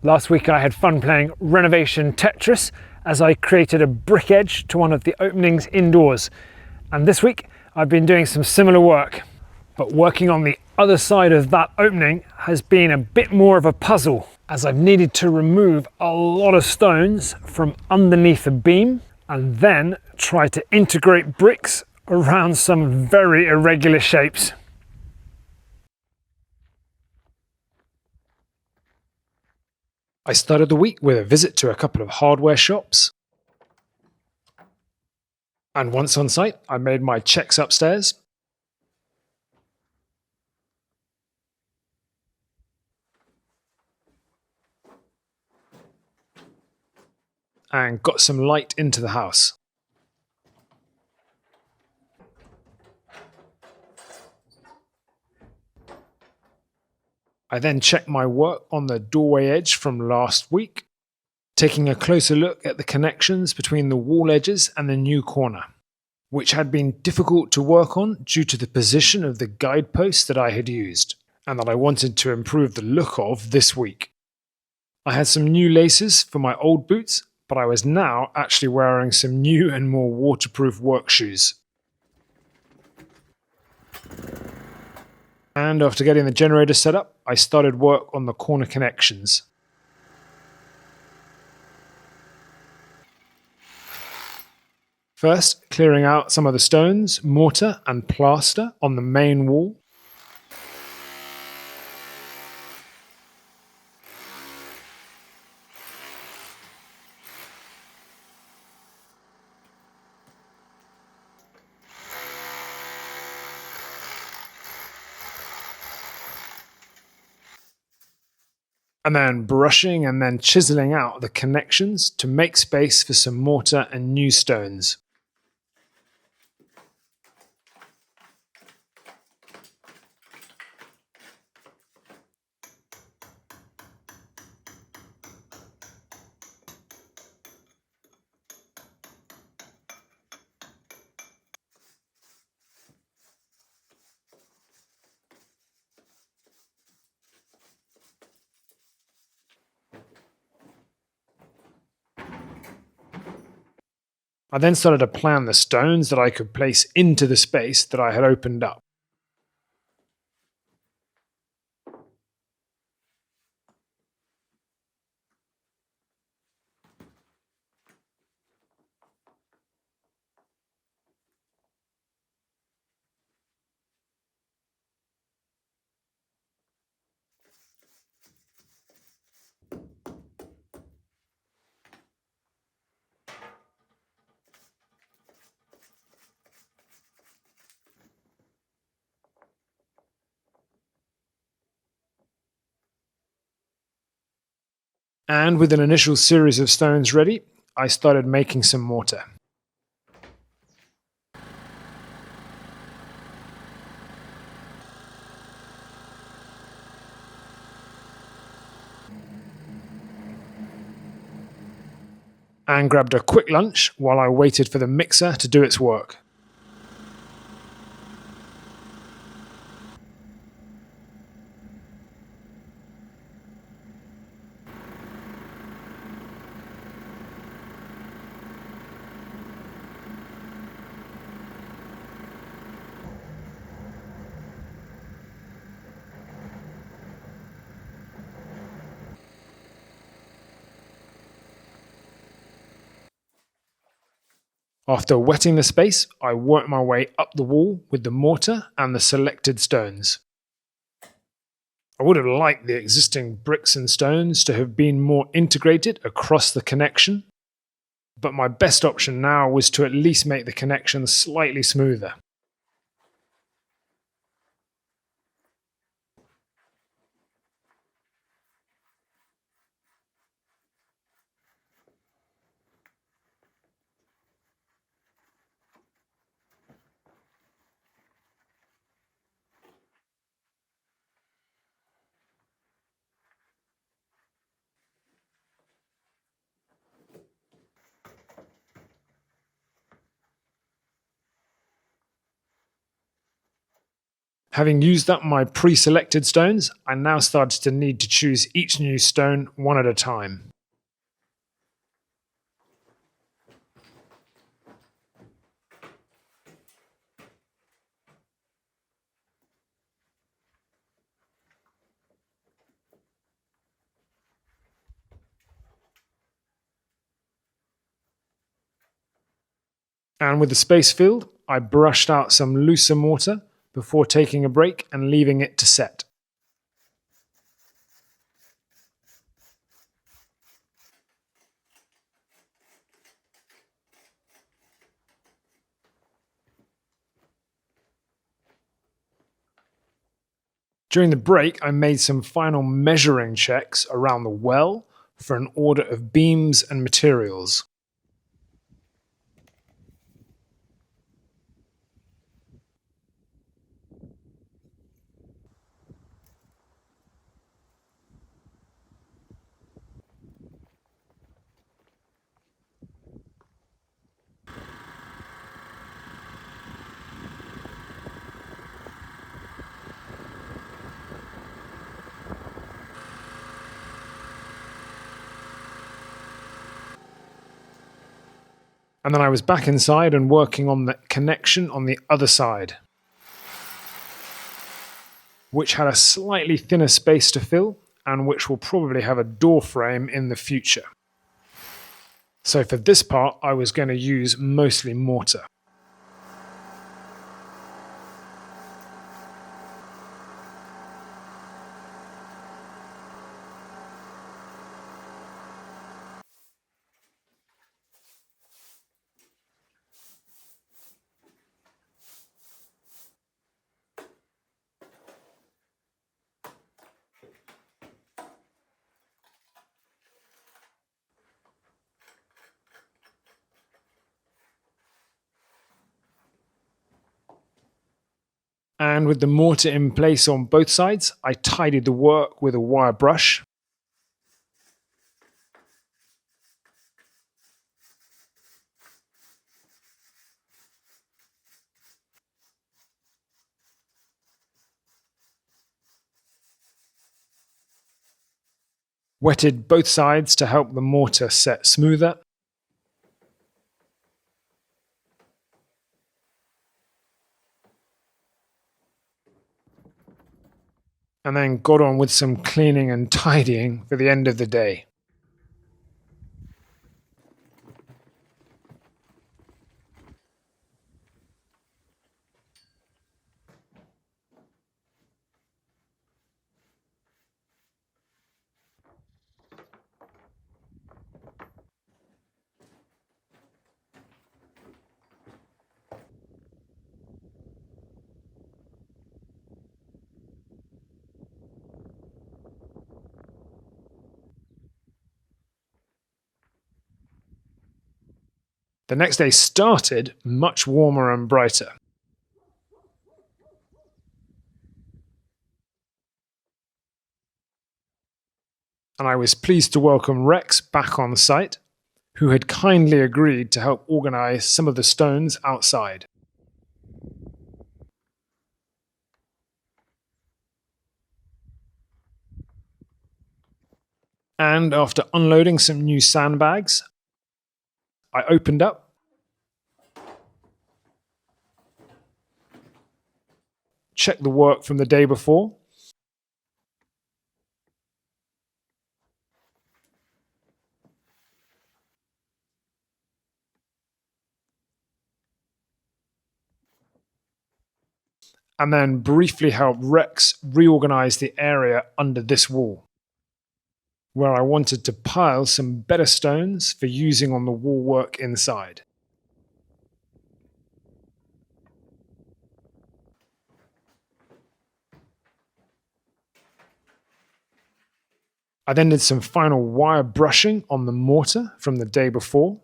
Last week I had fun playing renovation Tetris as I created a brick edge to one of the openings indoors. And this week I've been doing some similar work, but working on the other side of that opening has been a bit more of a puzzle, as I've needed to remove a lot of stones from underneath the beam and then try to integrate bricks around some very irregular shapes. I started the week with a visit to a couple of hardware shops. And once on site, I made my checks upstairs. And got some light into the house. I then checked my work on the doorway edge from last week, taking a closer look at the connections between the wall edges and the new corner, which had been difficult to work on due to the position of the guideposts that I had used, and that I wanted to improve the look of this week. I had some new laces for my old boots, but I was now actually wearing some new and more waterproof work shoes. And after getting the generator set up, I started work on the corner connections. First, clearing out some of the stones, mortar and plaster on the main wall. And then brushing and then chiseling out the connections to make space for some mortar and new stones. I then started to plan the stones that I could place into the space that I had opened up. And with an initial series of stones ready, I started making some mortar. And grabbed a quick lunch while I waited for the mixer to do its work. After wetting the space, I worked my way up the wall with the mortar and the selected stones. I would have liked the existing bricks and stones to have been more integrated across the connection, but my best option now was to at least make the connection slightly smoother. Having used up my pre-selected stones, I now started to need to choose each new stone one at a time. And with the space filled, I brushed out some looser mortar before taking a break and leaving it to set. During the break, I made some final measuring checks around the well for an order of beams and materials. And then I was back inside and working on the connection on the other side, which had a slightly thinner space to fill and which will probably have a door frame in the future. So for this part, I was going to use mostly mortar. And with the mortar in place on both sides, I tidied the work with a wire brush. Wetted both sides to help the mortar set smoother. And then got on with some cleaning and tidying for the end of the day. The next day started much warmer and brighter. And I was pleased to welcome Rex back on site, who had kindly agreed to help organize some of the stones outside. And after unloading some new sandbags, I opened up, checked the work from the day before, and then briefly helped Rex reorganize the area under this wall, where I wanted to pile some better stones for using on the wall work inside. I then did some final wire brushing on the mortar from the day before.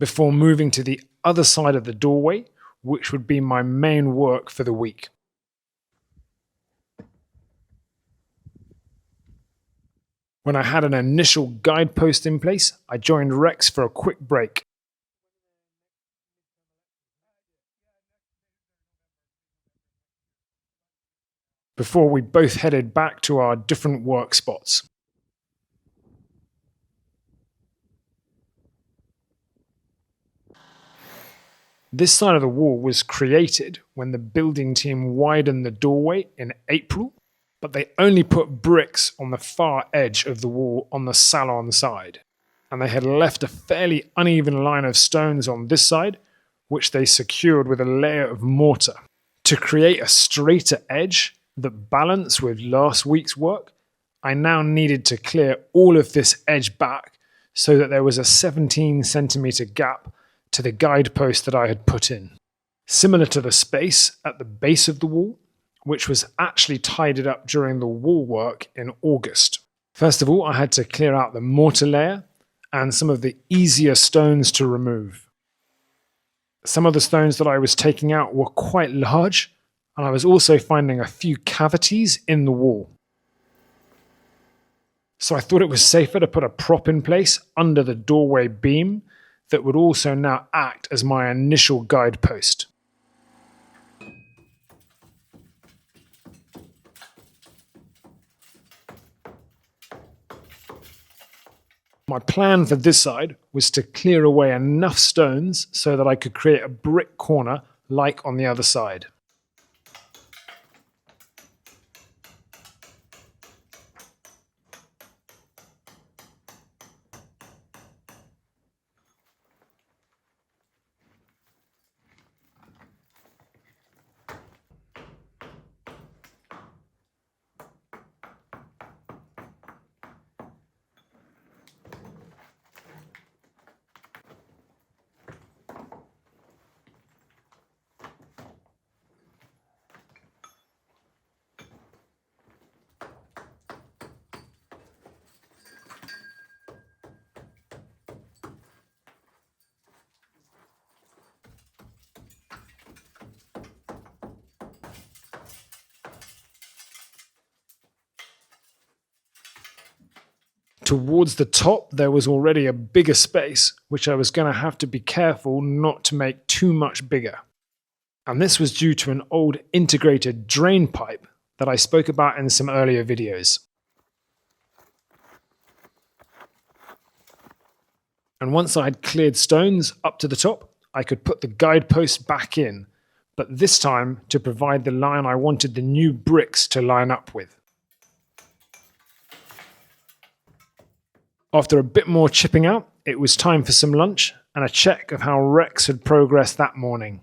before moving to the other side of the doorway, which would be my main work for the week. When I had an initial guidepost in place, I joined Rex for a quick break. Before we both headed back to our different work spots. This side of the wall was created when the building team widened the doorway in April, but they only put bricks on the far edge of the wall on the salon side, and they had left a fairly uneven line of stones on this side, which they secured with a layer of mortar. To create a straighter edge that balanced with last week's work, I now needed to clear all of this edge back so that there was a 17 centimeter gap to the guidepost that I had put in. Similar to the space at the base of the wall, which was actually tidied up during the wall work in August. First of all, I had to clear out the mortar layer and some of the easier stones to remove. Some of the stones that I was taking out were quite large, and I was also finding a few cavities in the wall. So I thought it was safer to put a prop in place under the doorway beam that would also now act as my initial guidepost. My plan for this side was to clear away enough stones so that I could create a brick corner like on the other side. Towards the top, there was already a bigger space, which I was going to have to be careful not to make too much bigger. And this was due to an old integrated drain pipe that I spoke about in some earlier videos. And once I had cleared stones up to the top, I could put the guidepost back in, but this time to provide the line I wanted the new bricks to line up with. After a bit more chipping out, it was time for some lunch and a check of how Rex had progressed that morning.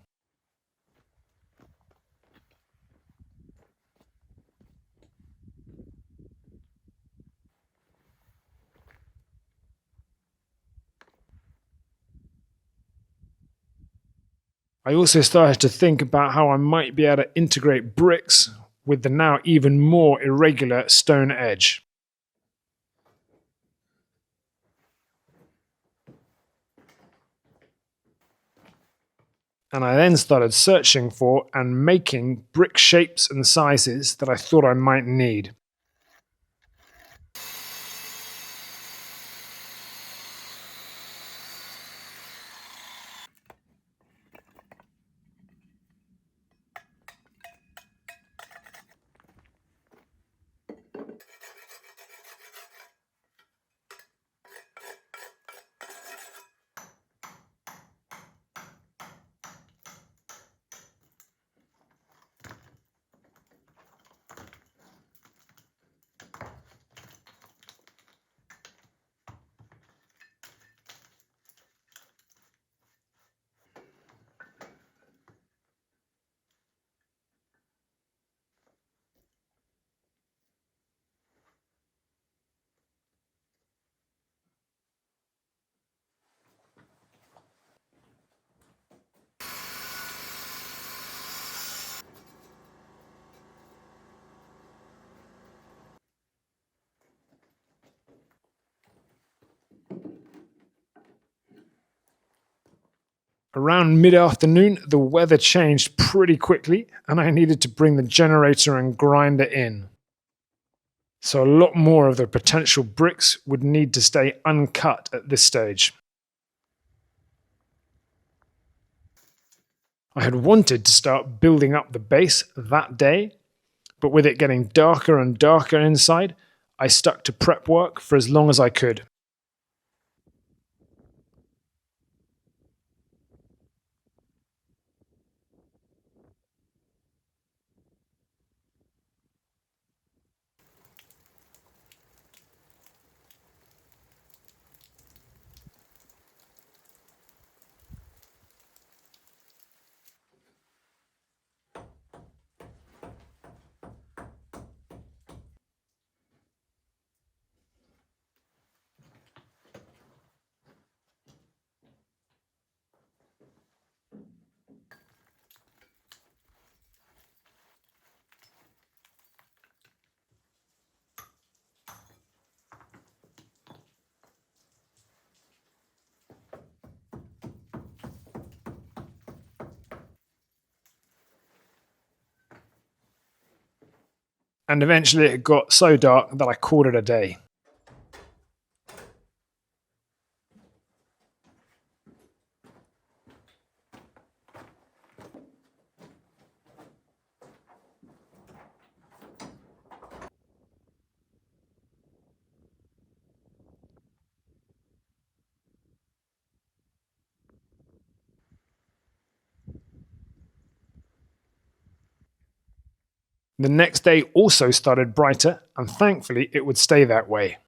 I also started to think about how I might be able to integrate bricks with the now even more irregular stone edge. And I then started searching for and making brick shapes and sizes that I thought I might need. Around mid-afternoon, the weather changed pretty quickly, and I needed to bring the generator and grinder in. So a lot more of the potential bricks would need to stay uncut at this stage. I had wanted to start building up the base that day, but with it getting darker and darker inside, I stuck to prep work for as long as I could. And eventually it got so dark that I called it a day. The next day also started brighter, and thankfully it would stay that way.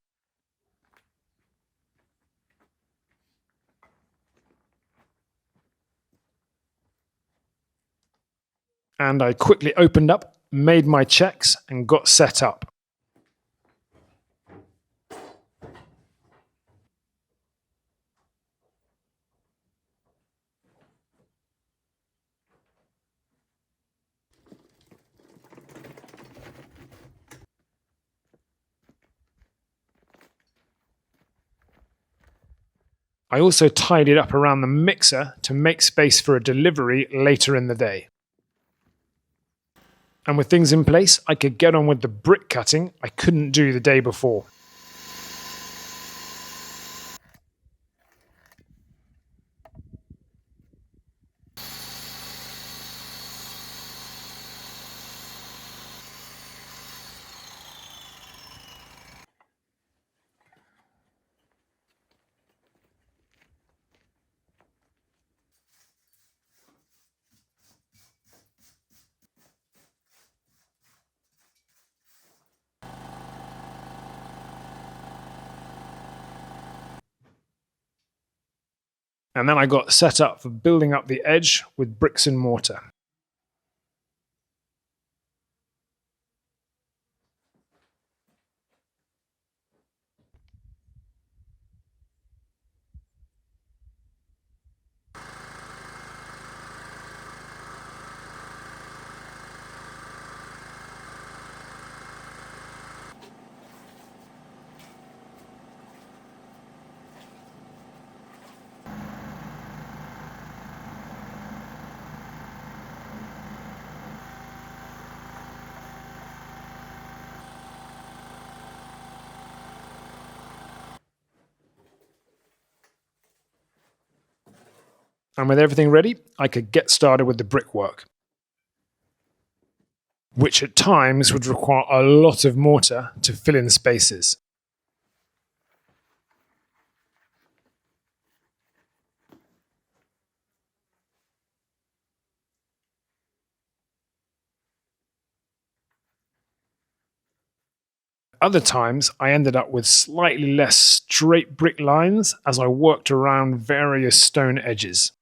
And I quickly opened up, made my checks, and got set up. I also tidied up around the mixer to make space for a delivery later in the day. And with things in place, I could get on with the brick cutting I couldn't do the day before. And then I got set up for building up the edge with bricks and mortar. And with everything ready, I could get started with the brickwork, which at times would require a lot of mortar to fill in spaces. Other times, I ended up with slightly less straight brick lines as I worked around various stone edges.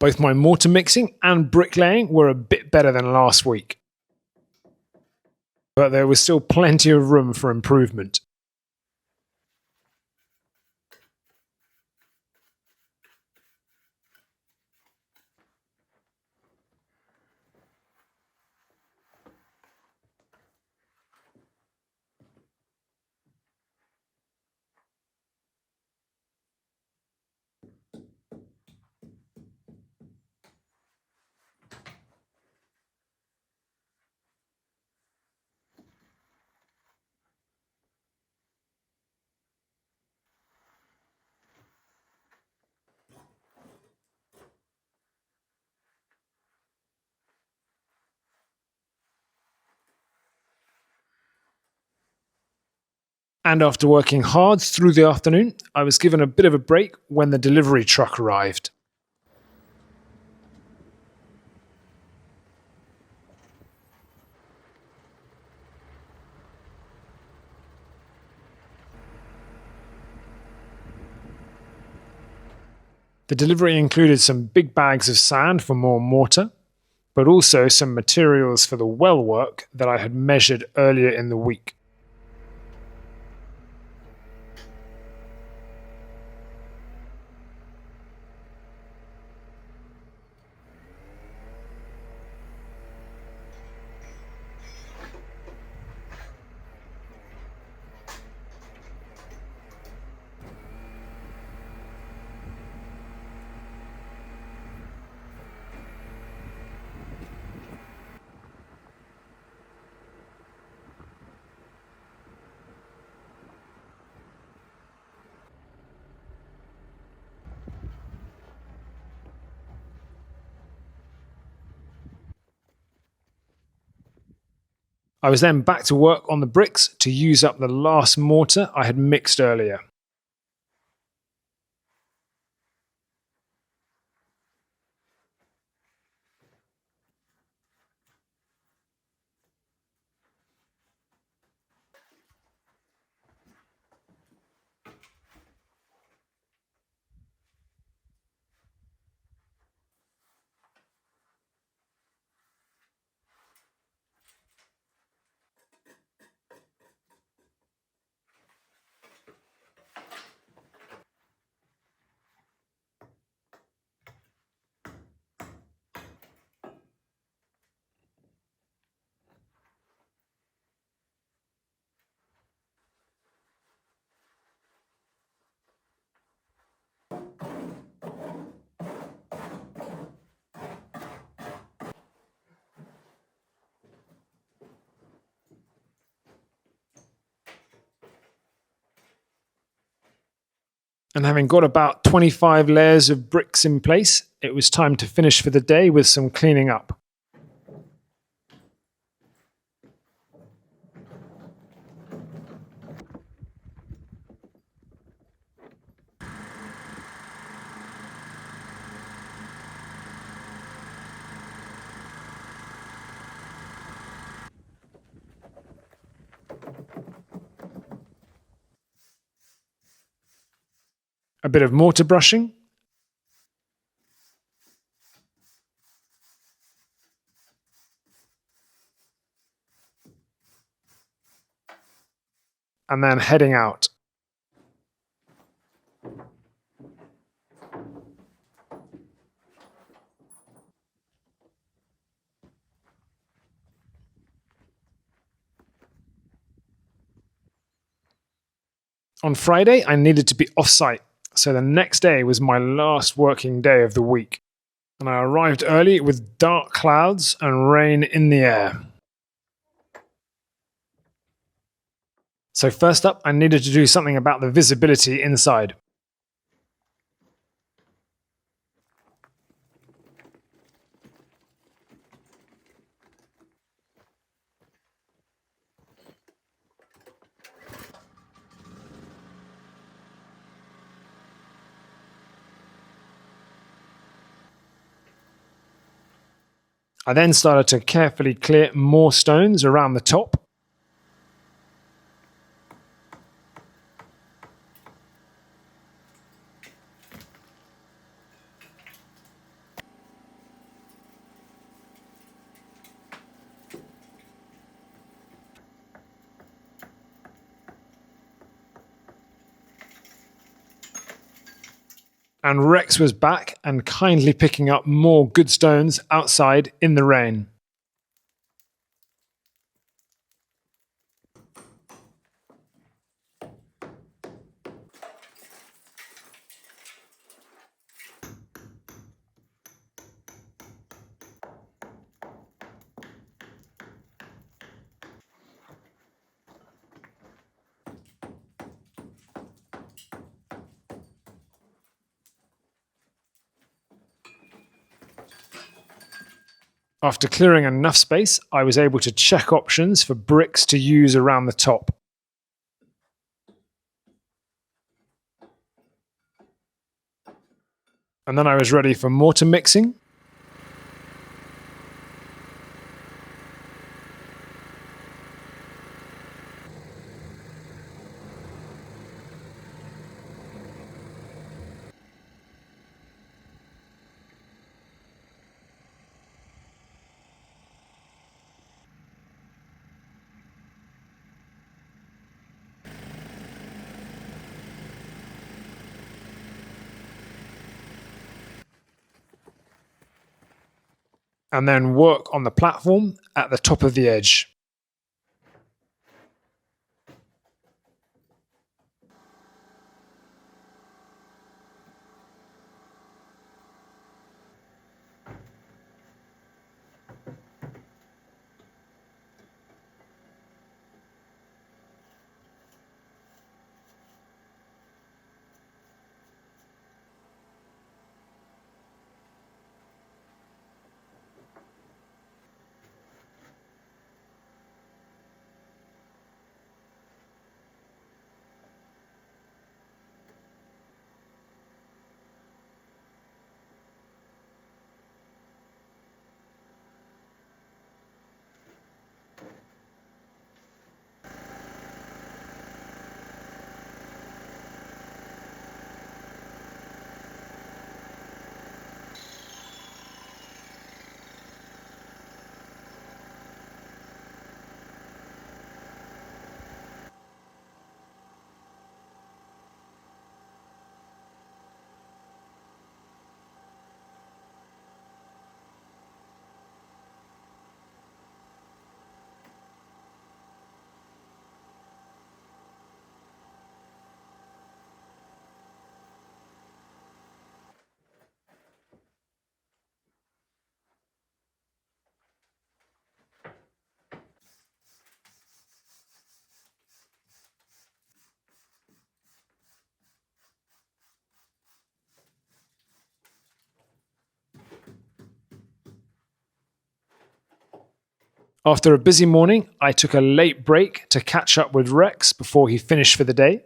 Both my mortar mixing and bricklaying were a bit better than last week, but there was still plenty of room for improvement. And after working hard through the afternoon, I was given a bit of a break when the delivery truck arrived. The delivery included some big bags of sand for more mortar, but also some materials for the well work that I had measured earlier in the week. I was then back to work on the bricks to use up the last mortar I had mixed earlier. And having got about 25 layers of bricks in place, it was time to finish for the day with some cleaning up. A bit of mortar brushing, and then heading out. On Friday, I needed to be off-site, so the next day was my last working day of the week, and I arrived early with dark clouds and rain in the air. So first up, I needed to do something about the visibility inside. I then started to carefully clear more stones around the top. and Rex was back and kindly picking up more good stones outside in the rain. After clearing enough space, I was able to check options for bricks to use around the top. And then I was ready for mortar mixing. And then work on the platform at the top of the edge. After a busy morning, I took a late break to catch up with Rex before he finished for the day.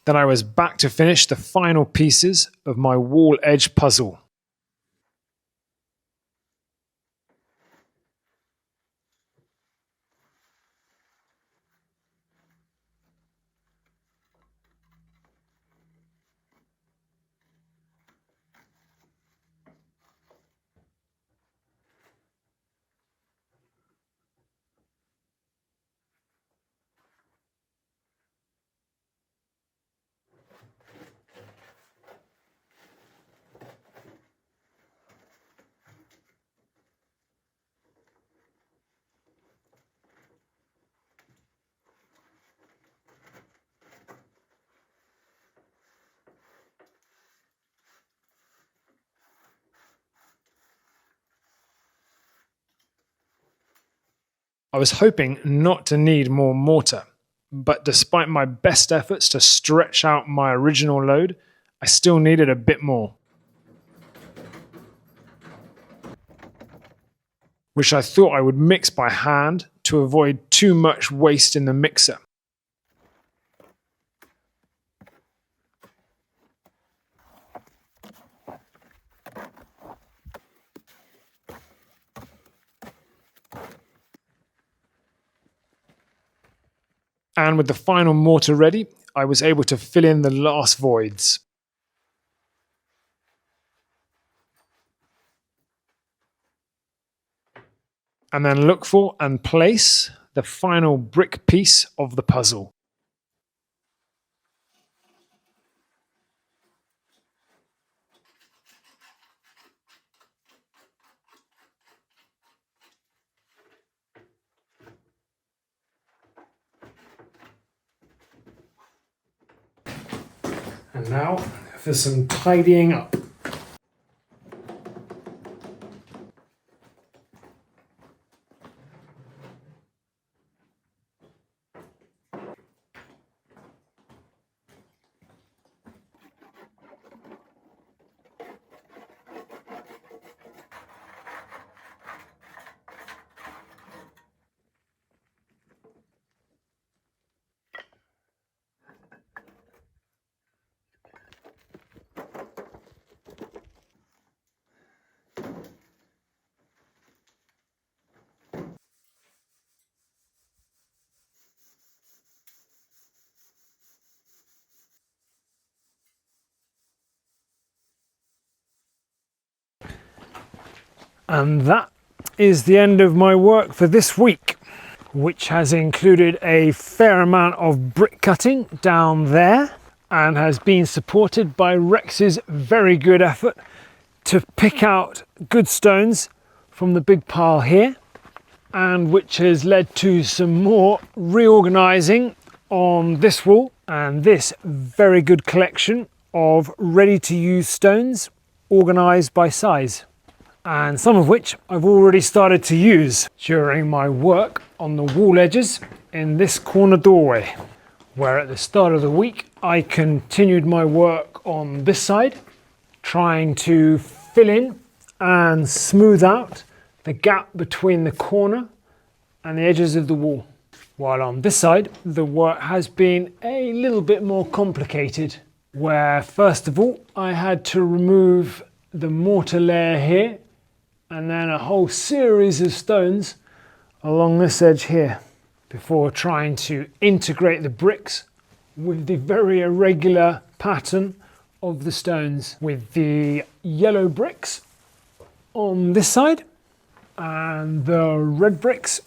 Then I was back to finish the final pieces of my wall edge puzzle. I was hoping not to need more mortar, but despite my best efforts to stretch out my original load, I still needed a bit more, which I thought I would mix by hand to avoid too much waste in the mixer. And with the final mortar ready, I was able to fill in the last voids. and then look for and place the final brick piece of the puzzle. And now for some tidying up. And that is the end of my work for this week, which has included a fair amount of brick cutting down there and has been supported by Rex's very good effort to pick out good stones from the big pile here, and which has led to some more reorganizing on this wall and this very good collection of ready-to-use stones organized by size, and some of which I've already started to use during my work on the wall edges in this corner doorway, where at the start of the week I continued my work on this side, trying to fill in and smooth out the gap between the corner and the edges of the wall. While on this side, the work has been a little bit more complicated, where first of all I had to remove the mortar layer here and then a whole series of stones along this edge here before trying to integrate the bricks with the very irregular pattern of the stones, with the yellow bricks on this side and the red bricks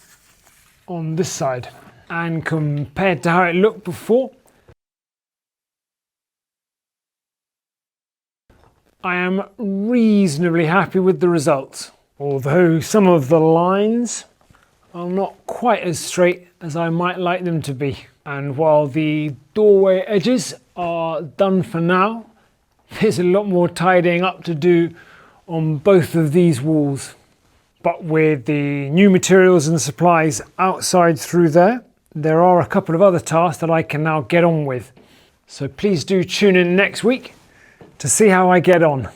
on this side. And compared to how it looked before, I am reasonably happy with the results, although some of the lines are not quite as straight as I might like them to be. And while the doorway edges are done for now, there's a lot more tidying up to do on both of these walls. But with the new materials and supplies outside through there are a couple of other tasks that I can now get on with. So please do tune in next week to see how I get on.